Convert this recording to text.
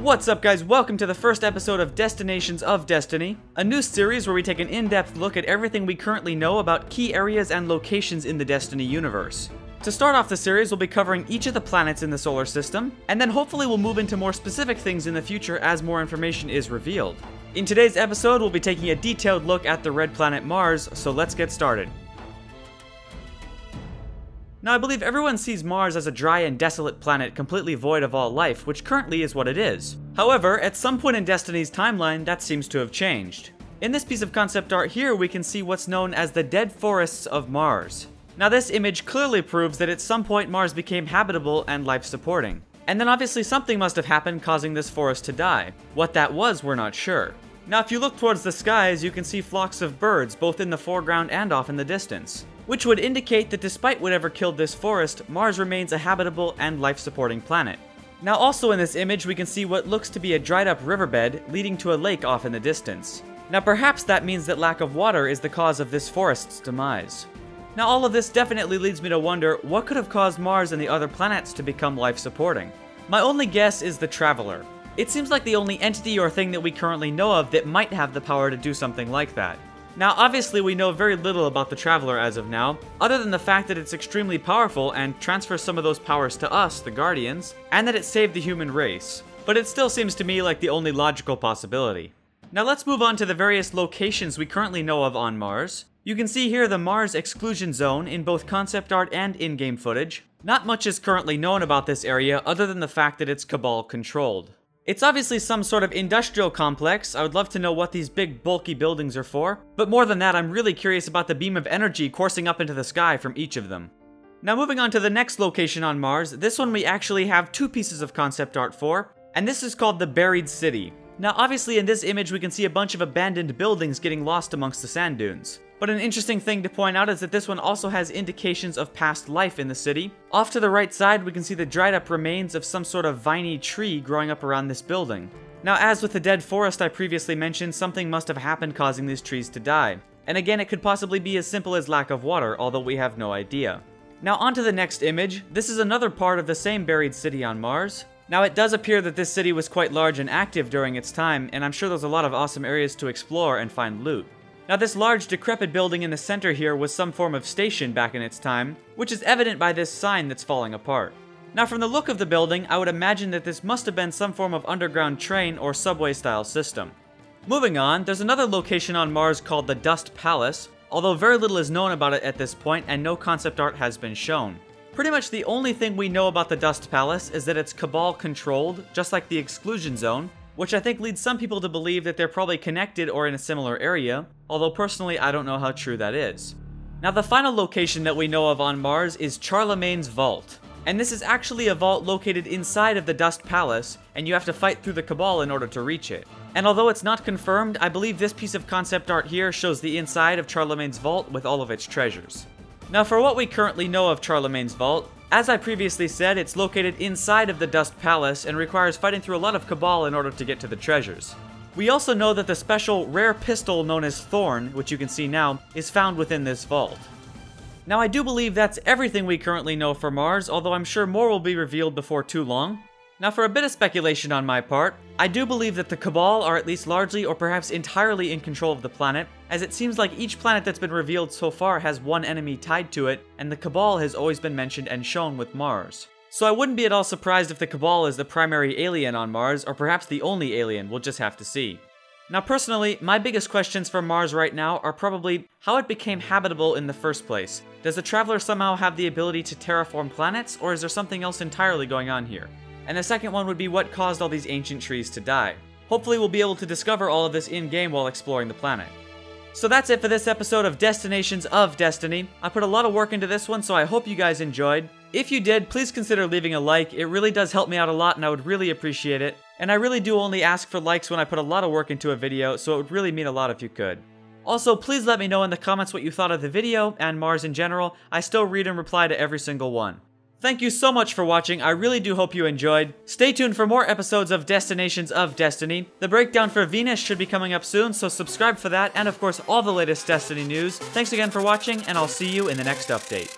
What's up guys, welcome to the first episode of Destinations of Destiny, a new series where we take an in-depth look at everything we currently know about key areas and locations in the Destiny universe. To start off the series, we'll be covering each of the planets in the solar system, and then hopefully we'll move into more specific things in the future as more information is revealed. In today's episode, we'll be taking a detailed look at the red planet Mars, so let's get started. Now, I believe everyone sees Mars as a dry and desolate planet completely void of all life, which currently is what it is. However, at some point in Destiny's timeline, that seems to have changed. In this piece of concept art here, we can see what's known as the dead forests of Mars. Now, this image clearly proves that at some point Mars became habitable and life-supporting. And then obviously something must have happened causing this forest to die. What that was, we're not sure. Now, if you look towards the skies, you can see flocks of birds, both in the foreground and off in the distance, which would indicate that despite whatever killed this forest, Mars remains a habitable and life-supporting planet. Now also in this image we can see what looks to be a dried up riverbed leading to a lake off in the distance. Now perhaps that means that lack of water is the cause of this forest's demise. Now all of this definitely leads me to wonder what could have caused Mars and the other planets to become life-supporting. My only guess is the Traveler. It seems like the only entity or thing that we currently know of that might have the power to do something like that. Now, obviously we know very little about the Traveler as of now, other than the fact that it's extremely powerful and transfers some of those powers to us, the Guardians, and that it saved the human race. But it still seems to me like the only logical possibility. Now let's move on to the various locations we currently know of on Mars. You can see here the Mars Exclusion Zone in both concept art and in-game footage. Not much is currently known about this area other than the fact that it's Cabal controlled. It's obviously some sort of industrial complex. I would love to know what these big bulky buildings are for, but more than that, I'm really curious about the beam of energy coursing up into the sky from each of them. Now moving on to the next location on Mars, this one we actually have two pieces of concept art for, and this is called the Buried City. Now obviously in this image we can see a bunch of abandoned buildings getting lost amongst the sand dunes. But an interesting thing to point out is that this one also has indications of past life in the city. Off to the right side we can see the dried up remains of some sort of viney tree growing up around this building. Now as with the dead forest I previously mentioned, something must have happened causing these trees to die. And again, it could possibly be as simple as lack of water, although we have no idea. Now on to the next image. This is another part of the same buried city on Mars. Now it does appear that this city was quite large and active during its time, and I'm sure there's a lot of awesome areas to explore and find loot. Now this large decrepit building in the center here was some form of station back in its time, which is evident by this sign that's falling apart. Now from the look of the building, I would imagine that this must have been some form of underground train or subway style system. Moving on, there's another location on Mars called the Dust Palace, although very little is known about it at this point and no concept art has been shown. Pretty much the only thing we know about the Dust Palace is that it's Cabal controlled, just like the Exclusion Zone, which I think leads some people to believe that they're probably connected or in a similar area, although personally I don't know how true that is. Now the final location that we know of on Mars is Charlemagne's Vault, and this is actually a vault located inside of the Dust Palace, and you have to fight through the Cabal in order to reach it. And although it's not confirmed, I believe this piece of concept art here shows the inside of Charlemagne's Vault with all of its treasures. Now for what we currently know of Charlemagne's Vault, as I previously said, it's located inside of the Dust Palace and requires fighting through a lot of Cabal in order to get to the treasures. We also know that the special rare pistol known as Thorn, which you can see now, is found within this vault. Now I do believe that's everything we currently know for Mars, although I'm sure more will be revealed before too long. Now for a bit of speculation on my part, I do believe that the Cabal are at least largely or perhaps entirely in control of the planet, as it seems like each planet that's been revealed so far has one enemy tied to it, and the Cabal has always been mentioned and shown with Mars. So I wouldn't be at all surprised if the Cabal is the primary alien on Mars, or perhaps the only alien, we'll just have to see. Now personally, my biggest questions for Mars right now are probably how it became habitable in the first place. Does the Traveler somehow have the ability to terraform planets, or is there something else entirely going on here? And the second one would be what caused all these ancient trees to die. Hopefully we'll be able to discover all of this in-game while exploring the planet. So that's it for this episode of Destinations of Destiny. I put a lot of work into this one, so I hope you guys enjoyed. If you did, please consider leaving a like. It really does help me out a lot and I would really appreciate it. And I really do only ask for likes when I put a lot of work into a video, so it would really mean a lot if you could. Also, please let me know in the comments what you thought of the video, and Mars in general. I still read and reply to every single one. Thank you so much for watching, I really do hope you enjoyed. Stay tuned for more episodes of Destinations of Destiny. The breakdown for Venus should be coming up soon, so subscribe for that, and of course all the latest Destiny news. Thanks again for watching, and I'll see you in the next update.